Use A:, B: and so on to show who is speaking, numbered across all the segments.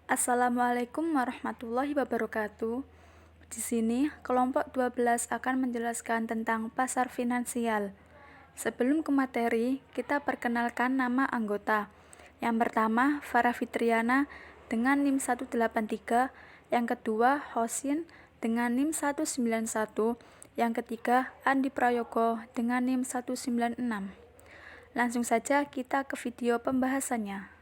A: Assalamualaikum warahmatullahi wabarakatuh. Di sini, kelompok 12 akan menjelaskan tentang pasar finansial. Sebelum ke materi, kita perkenalkan nama anggota. Yang pertama, Farah Fitriana dengan NIM 183, yang kedua, Hosin dengan NIM 191, yang ketiga, Andi Prayogo dengan NIM 196. Langsung saja kita ke video pembahasannya.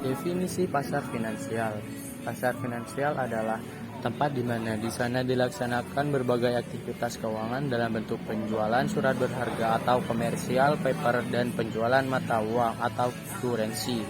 B: Definisi pasar finansial. Pasar finansial adalah tempat di mana di sana dilaksanakan berbagai aktivitas keuangan dalam bentuk penjualan surat berharga atau komersial paper dan penjualan mata uang atau kurensi.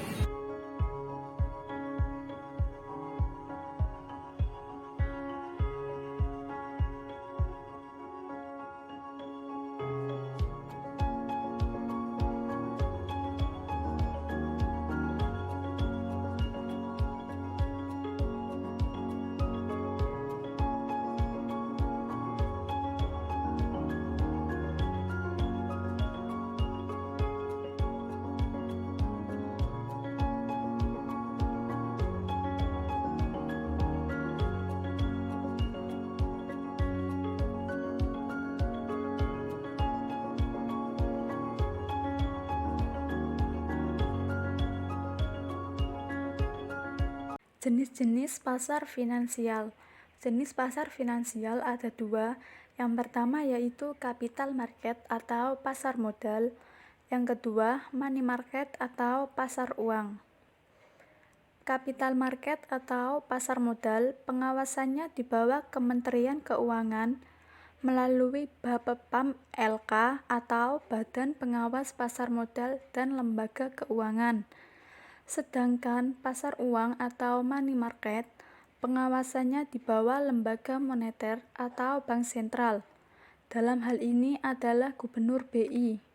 A: Jenis-jenis pasar finansial. Jenis pasar finansial ada dua. Yang pertama yaitu capital market atau pasar modal. Yang kedua, money market atau pasar uang. Capital market atau pasar modal, pengawasannya di bawah Kementerian Keuangan melalui Bapepam LK atau Badan Pengawas Pasar Modal dan Lembaga Keuangan. Sedangkan pasar uang atau money market, pengawasannya di bawah lembaga moneter atau bank sentral. Dalam hal ini adalah Gubernur BI.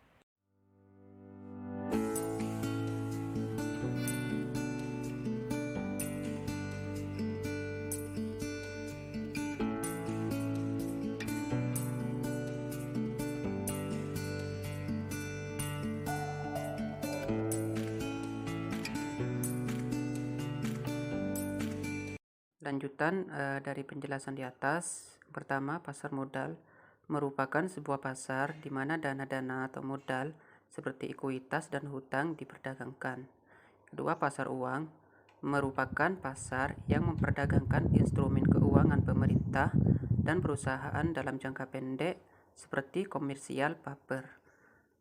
C: Lanjutan dari penjelasan di atas, pertama, pasar modal merupakan sebuah pasar di mana dana-dana atau modal seperti ekuitas dan hutang diperdagangkan. Kedua, pasar uang merupakan pasar yang memperdagangkan instrumen keuangan pemerintah dan perusahaan dalam jangka pendek seperti komersial paper,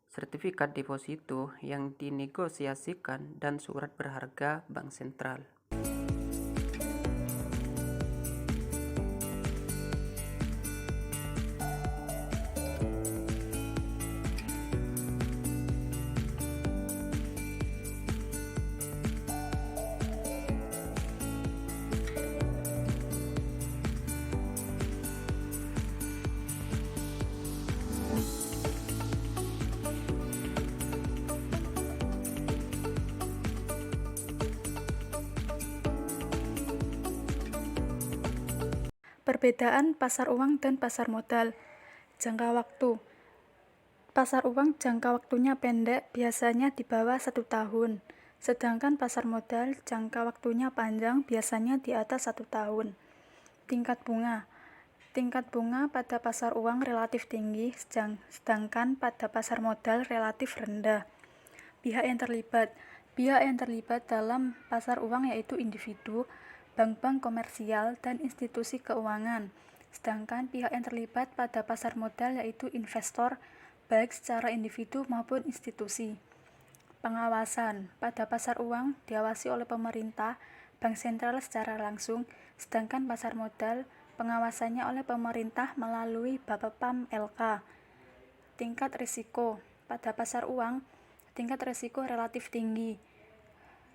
C: sertifikat deposito yang dinegosiasikan, dan surat berharga bank sentral.
A: Perbedaan pasar uang dan pasar modal. Jangka waktu. Pasar uang jangka waktunya pendek, biasanya di bawah 1 tahun. Sedangkan pasar modal jangka waktunya panjang, biasanya di atas 1 tahun. Tingkat bunga. Tingkat bunga pada pasar uang relatif tinggi, sedangkan pada pasar modal relatif rendah. Pihak yang terlibat. Pihak yang terlibat dalam pasar uang yaitu individu, bank-bank komersial, dan institusi keuangan. Sedangkan pihak yang terlibat pada pasar modal yaitu investor, baik secara individu maupun institusi. Pengawasan. Pada pasar uang diawasi oleh pemerintah, bank sentral secara langsung, sedangkan pasar modal pengawasannya oleh pemerintah melalui Bapepam LK. Tingkat risiko. Pada pasar uang tingkat risiko relatif tinggi.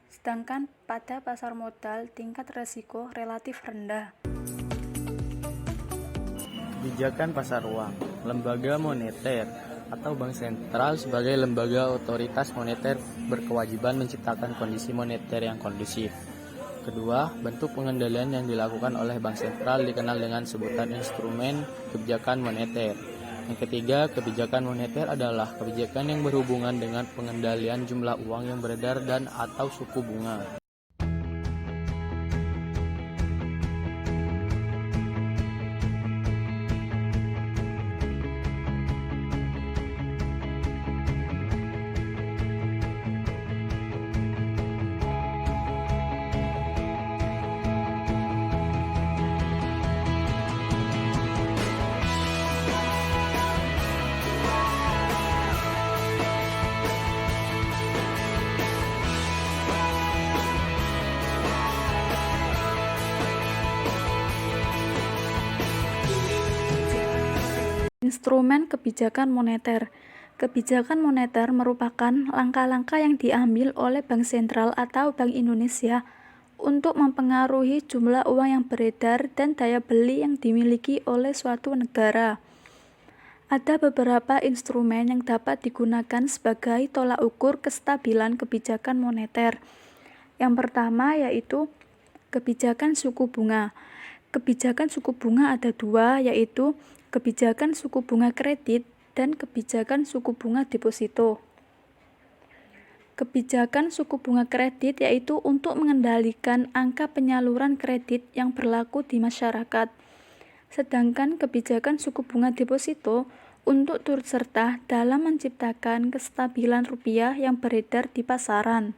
A: Sedangkan pada pasar modal, tingkat risiko relatif rendah.
B: Kebijakan pasar uang, lembaga moneter atau bank sentral sebagai lembaga otoritas moneter berkewajiban menciptakan kondisi moneter yang kondusif. Kedua, bentuk pengendalian yang dilakukan oleh bank sentral dikenal dengan sebutan instrumen kebijakan moneter. Yang ketiga, kebijakan moneter adalah kebijakan yang berhubungan dengan pengendalian jumlah uang yang beredar dan atau suku bunga.
A: Instrumen kebijakan moneter. Kebijakan moneter merupakan langkah-langkah yang diambil oleh Bank Sentral atau Bank Indonesia untuk mempengaruhi jumlah uang yang beredar dan daya beli yang dimiliki oleh suatu negara. Ada beberapa instrumen yang dapat digunakan sebagai tolak ukur kestabilan kebijakan moneter. Yang pertama yaitu kebijakan suku bunga. Kebijakan suku bunga ada dua, yaitu kebijakan suku bunga kredit dan kebijakan suku bunga deposito. Kebijakan suku bunga kredit yaitu untuk mengendalikan angka penyaluran kredit yang berlaku di masyarakat. Sedangkan kebijakan suku bunga deposito untuk turut serta dalam menciptakan kestabilan rupiah yang beredar di pasaran.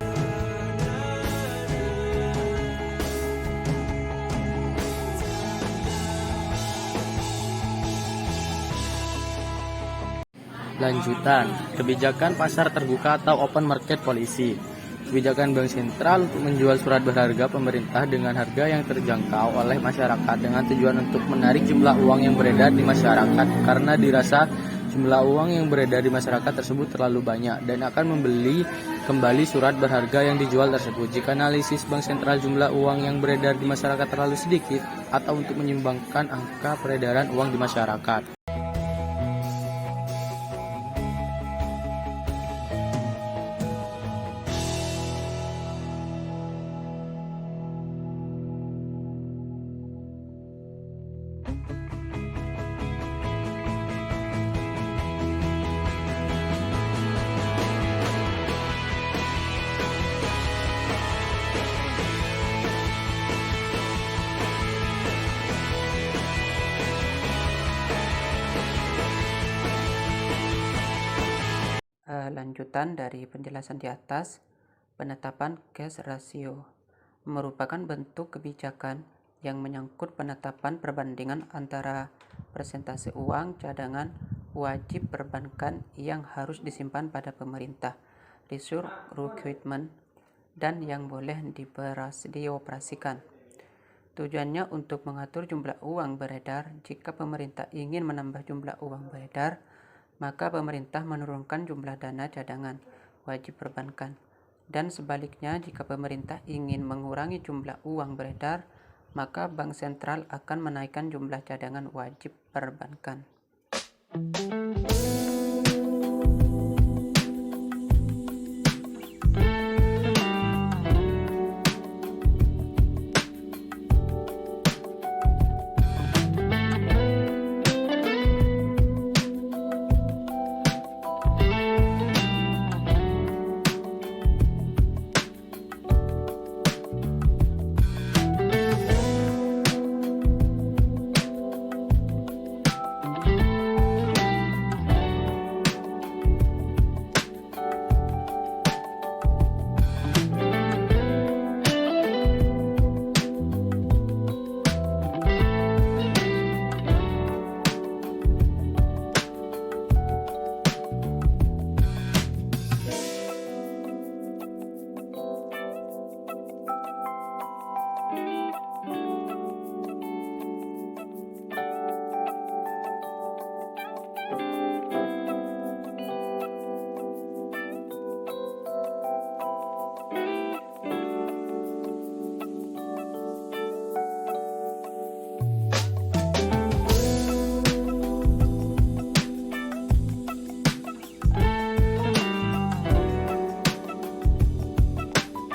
B: Lanjutan, kebijakan pasar terbuka atau open market policy. Kebijakan bank sentral untuk menjual surat berharga pemerintah dengan harga yang terjangkau oleh masyarakat dengan tujuan untuk menarik jumlah uang yang beredar di masyarakat karena dirasa jumlah uang yang beredar di masyarakat tersebut terlalu banyak dan akan membeli kembali surat berharga yang dijual tersebut. Jika analisis bank sentral jumlah uang yang beredar di masyarakat terlalu sedikit atau untuk menyumbangkan angka peredaran uang di masyarakat.
C: Lanjutan dari penjelasan di atas, penetapan cash ratio merupakan bentuk kebijakan yang menyangkut penetapan perbandingan antara persentase uang cadangan wajib perbankan yang harus disimpan pada pemerintah, reserve requirement, dan yang boleh dioperasikan. Tujuannya untuk mengatur jumlah uang beredar. Jika pemerintah ingin menambah jumlah uang beredar, maka pemerintah menurunkan jumlah dana cadangan wajib perbankan. Dan sebaliknya, jika pemerintah ingin mengurangi jumlah uang beredar, maka bank sentral akan menaikkan jumlah cadangan wajib perbankan.